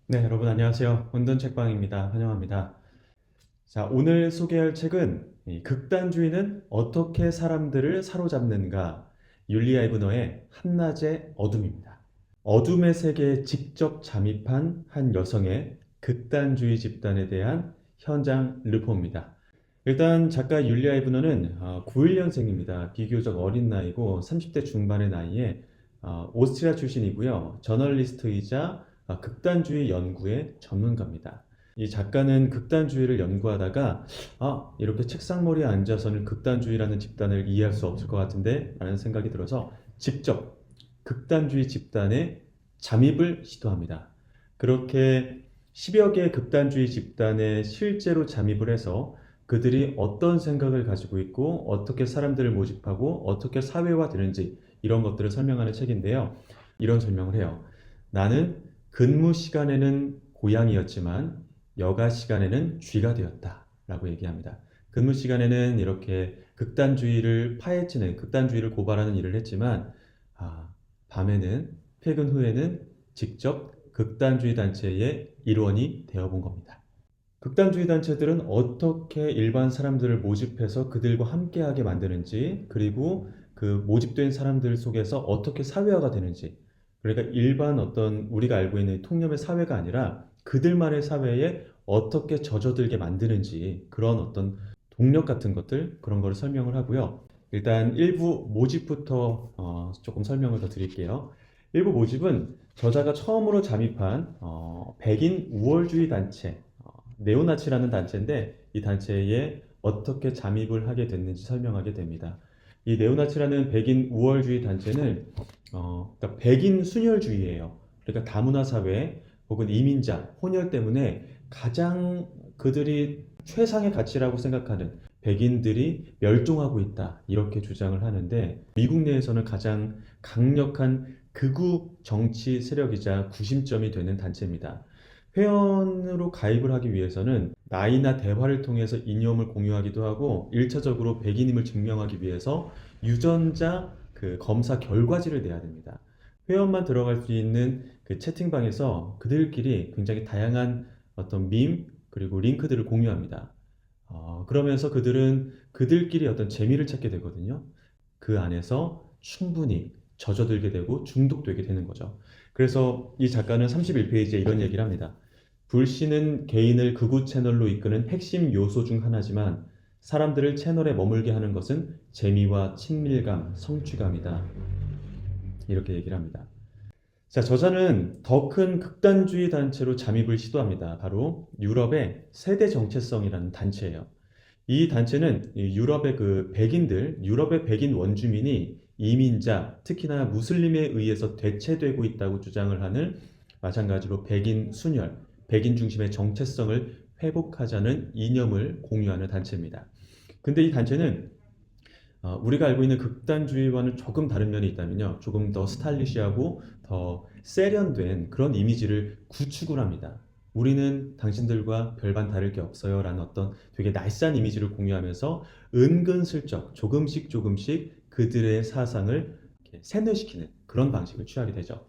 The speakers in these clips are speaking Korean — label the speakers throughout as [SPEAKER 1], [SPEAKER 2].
[SPEAKER 1] 네, 여러분 안녕하세요. 혼돈 책방입니다. 환영합니다. 자, 오늘 소개할 책은 이 극단주의는 어떻게 사람들을 사로잡는가? 율리아 이브너의 한낮의 어둠입니다. 어둠의 세계에 직접 잠입한 한 여성의 극단주의 집단에 대한 현장 르포입니다. 일단 작가 율리아 이브너는 91년생입니다. 비교적 어린 나이고 30대 중반의 나이에 오스트리아 출신이고요. 저널리스트이자 극단주의 연구의 전문가입니다. 이 작가는 극단주의를 연구하다가 이렇게 책상머리에 앉아서는 극단주의라는 집단을 이해할 수 없을 것 같은데 라는 생각이 들어서 직접 극단주의 집단에 잠입을 시도합니다. 그렇게 10여 개의 극단주의 집단에 실제로 잠입을 해서 그들이 어떤 생각을 가지고 있고 어떻게 사람들을 모집하고 어떻게 사회화되는지 이런 것들을 설명하는 책인데요. 이런 설명을 해요. 나는 근무 시간에는 고양이였지만 여가 시간에는 쥐가 되었다 라고 얘기합니다. 근무 시간에는 이렇게 극단주의를 파헤치는 극단주의를 고발하는 일을 했지만 밤에는 퇴근 후에는 직접 극단주의 단체의 일원이 되어본 겁니다. 극단주의 단체들은 어떻게 일반 사람들을 모집해서 그들과 함께하게 만드는지, 그리고 그 모집된 사람들 속에서 어떻게 사회화가 되는지, 그러니까 일반 어떤 우리가 알고 있는 통념의 사회가 아니라 그들만의 사회에 어떻게 젖어들게 만드는지 그런 어떤 동력 같은 것들 그런 거를 설명을 하고요. 일단 일부 모집부터 조금 설명을 더 드릴게요. 일부 모집은 저자가 처음으로 잠입한 백인 우월주의 단체, 네오나치라는 단체인데 이 단체에 어떻게 잠입을 하게 됐는지 설명하게 됩니다. 이 네오나치라는 백인 우월주의 단체는 그러니까 백인 순혈주의예요. 그러니까 다문화 사회 혹은 이민자, 혼혈 때문에 가장 그들이 최상의 가치라고 생각하는 백인들이 멸종하고 있다. 이렇게 주장을 하는데 미국 내에서는 가장 강력한 극우 정치 세력이자 구심점이 되는 단체입니다. 회원으로 가입을 하기 위해서는 나이나 대화를 통해서 이념을 공유하기도 하고 1차적으로 백인임을 증명하기 위해서 유전자 그 검사 결과지를 내야 됩니다. 회원만 들어갈 수 있는 그 채팅방에서 그들끼리 굉장히 다양한 어떤 밈 그리고 링크들을 공유합니다. 그러면서 그들은 그들끼리 어떤 재미를 찾게 되거든요. 그 안에서 충분히 젖어들게 되고 중독되게 되는 거죠. 그래서 이 작가는 31페이지에 이런 얘기를 합니다. 불씨는 개인을 극우 채널로 이끄는 핵심 요소 중 하나지만 사람들을 채널에 머물게 하는 것은 재미와 친밀감, 성취감이다. 이렇게 얘기를 합니다. 자, 저자는 더 큰 극단주의 단체로 잠입을 시도합니다. 바로 유럽의 세대 정체성이라는 단체예요. 이 단체는 유럽의 그 백인들, 유럽의 백인 원주민이 이민자, 특히나 무슬림에 의해서 대체되고 있다고 주장을 하는 마찬가지로 백인 순혈, 백인 중심의 정체성을 회복하자는 이념을 공유하는 단체입니다. 근데 이 단체는 우리가 알고 있는 극단주의와는 조금 다른 면이 있다면요. 조금 더 스타일리시하고 더 세련된 그런 이미지를 구축을 합니다. 우리는 당신들과 별반 다를 게 없어요 라는 어떤 되게 날쌘 이미지를 공유하면서 은근슬쩍 조금씩 그들의 사상을 세뇌시키는 그런 방식을 취하게 되죠.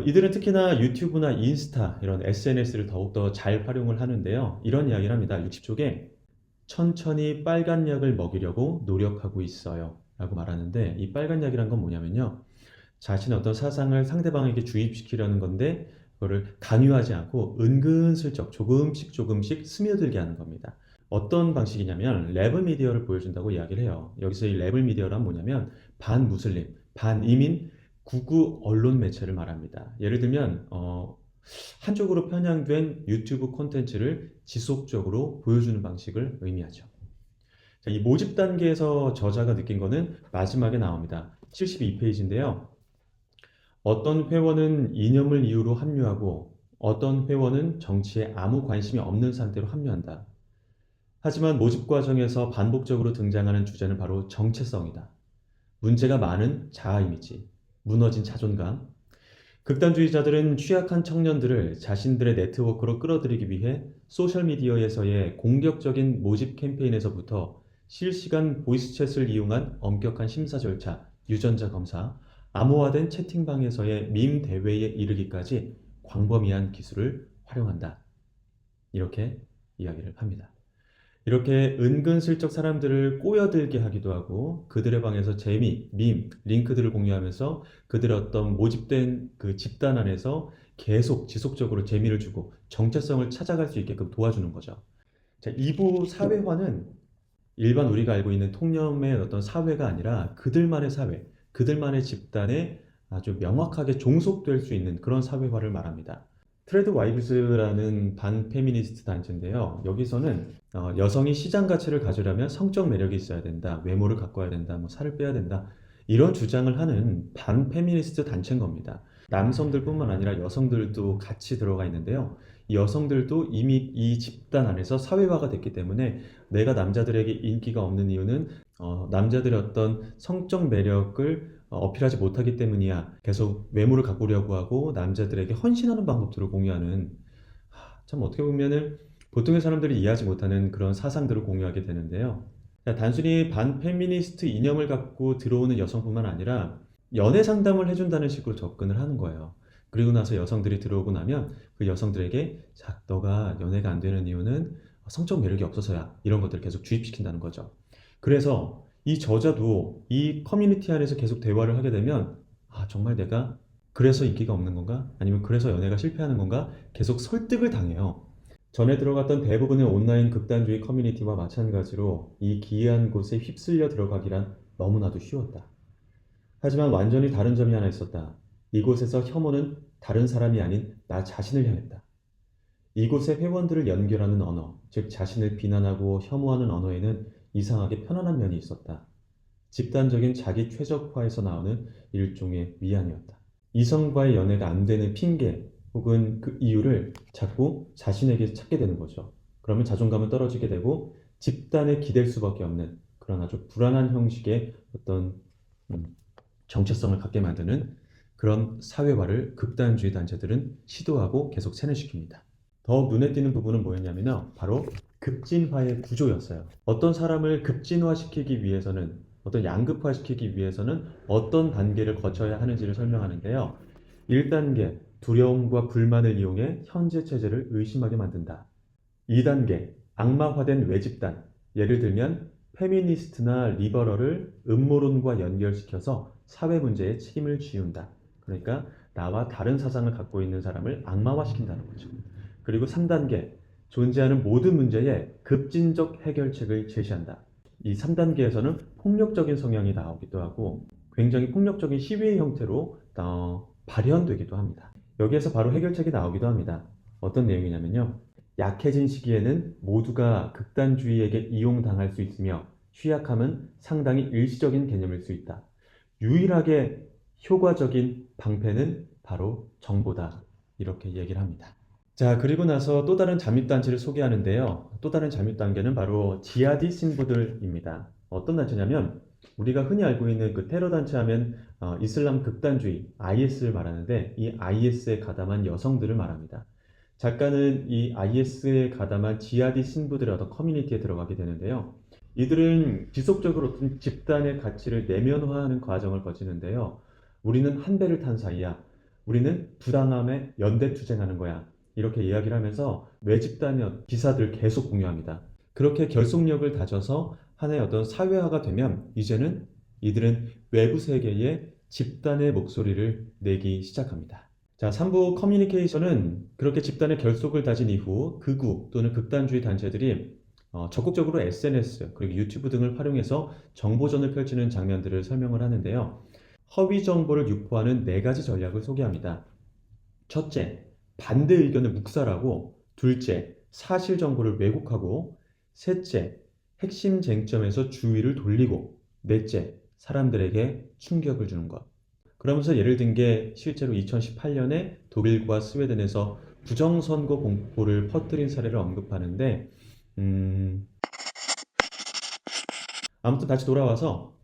[SPEAKER 1] 이들은 특히나 유튜브나 인스타 이런 SNS를 더욱더 잘 활용을 하는데요. 이런 이야기를 합니다. 60쪽에 천천히 빨간 약을 먹이려고 노력하고 있어요 라고 말하는데 이 빨간 약이란 건 뭐냐면요. 자신의 어떤 사상을 상대방에게 주입시키려는 건데 그거를 강요하지 않고 은근슬쩍 조금씩 스며들게 하는 겁니다. 어떤 방식이냐면 래블 미디어를 보여준다고 이야기를 해요. 여기서 이 래블 미디어란 뭐냐면 반무슬림, 반이민, 구구 언론 매체를 말합니다. 예를 들면 한쪽으로 편향된 유튜브 콘텐츠를 지속적으로 보여주는 방식을 의미하죠. 자, 이 모집 단계에서 저자가 느낀 거는 마지막에 나옵니다. 72페이지인데요. 어떤 회원은 이념을 이유로 합류하고 어떤 회원은 정치에 아무 관심이 없는 상태로 합류한다. 하지만 모집 과정에서 반복적으로 등장하는 주제는 바로 정체성이다. 문제가 많은 자아 이미지, 무너진 자존감, 극단주의자들은 취약한 청년들을 자신들의 네트워크로 끌어들이기 위해 소셜미디어에서의 공격적인 모집 캠페인에서부터 실시간 보이스챗을 이용한 엄격한 심사 절차, 유전자 검사, 암호화된 채팅방에서의 밈 대회에 이르기까지 광범위한 기술을 활용한다. 이렇게 이야기를 합니다. 이렇게 은근슬쩍 사람들을 꼬여들게 하기도 하고 그들의 방에서 재미, 밈, 링크들을 공유하면서 그들의 어떤 모집된 그 집단 안에서 계속 지속적으로 재미를 주고 정체성을 찾아갈 수 있게끔 도와주는 거죠. 자, 2부 사회화는 일반 우리가 알고 있는 통념의 어떤 사회가 아니라 그들만의 사회, 그들만의 집단에 아주 명확하게 종속될 수 있는 그런 사회화를 말합니다. 트레드 와이브스라는 반페미니스트 단체인데요. 여기서는 여성이 시장 가치를 가지려면 성적 매력이 있어야 된다, 외모를 가꿔야 된다, 뭐 살을 빼야 된다 이런 주장을 하는 반페미니스트 단체인 겁니다. 남성들뿐만 아니라 여성들도 같이 들어가 있는데요. 이 여성들도 이미 이 집단 안에서 사회화가 됐기 때문에 내가 남자들에게 인기가 없는 이유는 남자들의 어떤 성적 매력을 어필하지 못하기 때문이야. 계속 외모를 가꾸려고 하고 남자들에게 헌신하는 방법들을 공유하는 참 어떻게 보면은 보통의 사람들이 이해하지 못하는 그런 사상들을 공유하게 되는데요. 단순히 반페미니스트 이념을 갖고 들어오는 여성뿐만 아니라 연애 상담을 해준다는 식으로 접근을 하는 거예요. 그리고 나서 여성들이 들어오고 나면 그 여성들에게 자, 너가 연애가 안 되는 이유는 성적 매력이 없어서야. 이런 것들을 계속 주입시킨다는 거죠. 그래서 이 저자도 이 커뮤니티 안에서 계속 대화를 하게 되면 정말 내가 그래서 인기가 없는 건가? 아니면 그래서 연애가 실패하는 건가? 계속 설득을 당해요. 전에 들어갔던 대부분의 온라인 극단주의 커뮤니티와 마찬가지로 이 기이한 곳에 휩쓸려 들어가기란 너무나도 쉬웠다. 하지만 완전히 다른 점이 하나 있었다. 이곳에서 혐오는 다른 사람이 아닌 나 자신을 향했다. 이곳의 회원들을 연결하는 언어, 즉 자신을 비난하고 혐오하는 언어에는 이상하게 편안한 면이 있었다. 집단적인 자기 최적화에서 나오는 일종의 위안이었다. 이성과의 연애가 안 되는 핑계 혹은 그 이유를 자꾸 자신에게 찾게 되는 거죠. 그러면 자존감은 떨어지게 되고 집단에 기댈 수밖에 없는 그런 아주 불안한 형식의 어떤 정체성을 갖게 만드는 그런 사회화를 극단주의 단체들은 시도하고 계속 세뇌시킵니다. 더욱 눈에 띄는 부분은 뭐였냐면요. 바로 급진화의 구조였어요. 어떤 사람을 급진화시키기 위해서는 어떤 양극화시키기 위해서는 어떤 단계를 거쳐야 하는지를 설명하는데요. 1단계, 두려움과 불만을 이용해 현재 체제를 의심하게 만든다. 2단계, 악마화된 외집단, 예를 들면 페미니스트나 리버럴을 음모론과 연결시켜서 사회 문제에 책임을 지운다. 그러니까 나와 다른 사상을 갖고 있는 사람을 악마화시킨다는 거죠. 그리고 3단계, 존재하는 모든 문제에 급진적 해결책을 제시한다. 이 3단계에서는 폭력적인 성향이 나오기도 하고 굉장히 폭력적인 시위의 형태로 발현되기도 합니다. 여기에서 바로 해결책이 나오기도 합니다. 어떤 내용이냐면요. 약해진 시기에는 모두가 극단주의에게 이용당할 수 있으며 취약함은 상당히 일시적인 개념일 수 있다. 유일하게 효과적인 방패는 바로 정보다. 이렇게 얘기를 합니다. 자, 그리고 나서 또 다른 잠입단체를 소개하는데요. 또 다른 잠입단계는 바로 지하디 신부들입니다. 어떤 단체냐면 우리가 흔히 알고 있는 그 테러 단체 하면 이슬람 극단주의 IS를 말하는데 이 IS에 가담한 여성들을 말합니다. 작가는 이 IS에 가담한 지하디 신부들의 어떤 커뮤니티에 들어가게 되는데요. 이들은 지속적으로 어떤 집단의 가치를 내면화하는 과정을 거치는데요. 우리는 한 배를 탄 사이야. 우리는 부당함에 연대투쟁하는 거야. 이렇게 이야기를 하면서 외집단의 기사들 계속 공유합니다. 그렇게 결속력을 다져서 하나의 어떤 사회화가 되면 이제는 이들은 외부 세계에 집단의 목소리를 내기 시작합니다. 자, 3부 커뮤니케이션은 그렇게 집단의 결속을 다진 이후 극우 또는 극단주의 단체들이 적극적으로 SNS 그리고 유튜브 등을 활용해서 정보전을 펼치는 장면들을 설명을 하는데요. 허위 정보를 유포하는 4가지 전략을 소개합니다. 첫째, 반대 의견을 묵살하고, 둘째, 사실 정보를 왜곡하고, 셋째, 핵심 쟁점에서 주의를 돌리고, 넷째, 사람들에게 충격을 주는 것. 그러면서 예를 든 게 실제로 2018년에 독일과 스웨덴에서 부정선거 공포를 퍼뜨린 사례를 언급하는데 아무튼 다시 돌아와서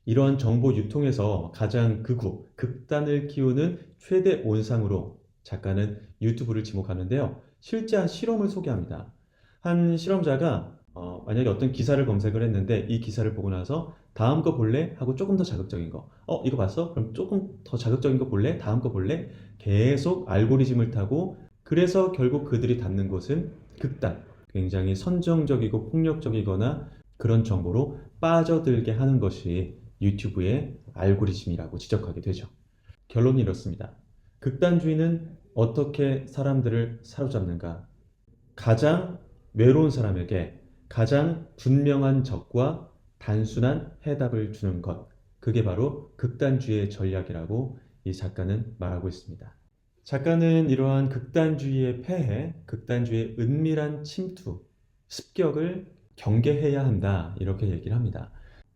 [SPEAKER 1] 이러한 정보 유통에서 가장 극우, 극단을 키우는 최대 온상으로 작가는 유튜브를 지목하는데요. 실제 한 실험을 소개합니다. 한 실험자가 만약에 어떤 기사를 검색을 했는데 이 기사를 보고 나서 다음 거 볼래? 하고 조금 더 자극적인 거. 이거 봤어? 그럼 조금 더 자극적인 거 볼래? 다음 거 볼래? 계속 알고리즘을 타고 그래서 결국 그들이 닿는 곳은 극단. 굉장히 선정적이고 폭력적이거나 그런 정보로 빠져들게 하는 것이 유튜브의 알고리즘이라고 지적하게 되죠. 결론이 이렇습니다. 극단주의는 어떻게 사람들을 사로잡는가? 가장 외로운 사람에게 가장 분명한 적과 단순한 해답을 주는 것. 그게 바로 극단주의의 전략이라고 이 작가는 말하고 있습니다. 작가는 이러한 극단주의의 폐해, 극단주의의 은밀한 침투, 습격을 경계해야 한다. 이렇게 얘기를 합니다.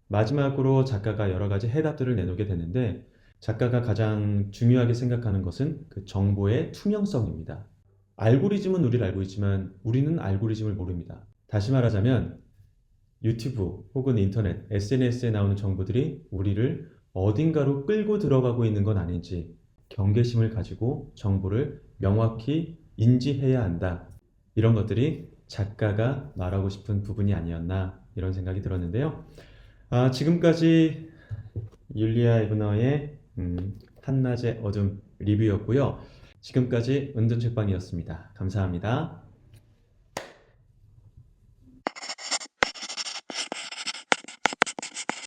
[SPEAKER 1] 마지막으로 작가가 여러 가지 해답들을 내놓게 되는데 작가가 가장 중요하게 생각하는 것은 그 정보의 투명성입니다. 알고리즘은 우리를 알고 있지만 우리는 알고리즘을 모릅니다. 다시 말하자면 유튜브 혹은 인터넷, SNS에 나오는 정보들이 우리를 어딘가로 끌고 들어가고 있는 건 아닌지 경계심을 가지고 정보를 명확히 인지해야 한다. 이런 것들이 작가가 말하고 싶은 부분이 아니었나 이런 생각이 들었는데요. 지금까지 율리아 이브너의 한낮의 어둠 리뷰였고요. 지금까지 은둔책방이었습니다. 감사합니다.